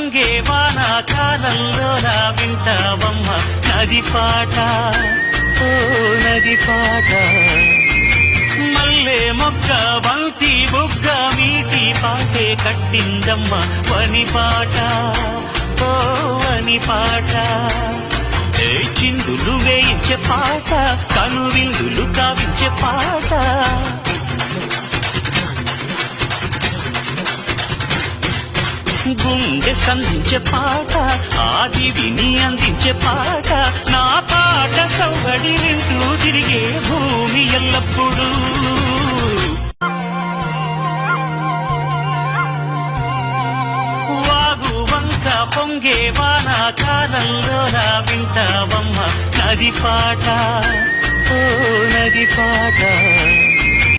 పొంగే వానాకాలంలో నా వింటావమ్మ నది పాట ఓ నది పాట మల్లె మొగ్గ బంతి బుగ్గ మీటి పాటే కట్టిందమ్మ వని పాట ఓ వని పాట చిందులు వేయించే పాట కనువిందులు కావించే పాట గుండె సంధించే పాట ఆది విని అందించే పాట నా పాట సౌగడి వింటూ తిరిగే భూమి ఎల్లప్పుడూ వాగు వంక పొంగే వానాకాలంలో నా వింటావమ్మ నది పాట ఓ నది పాట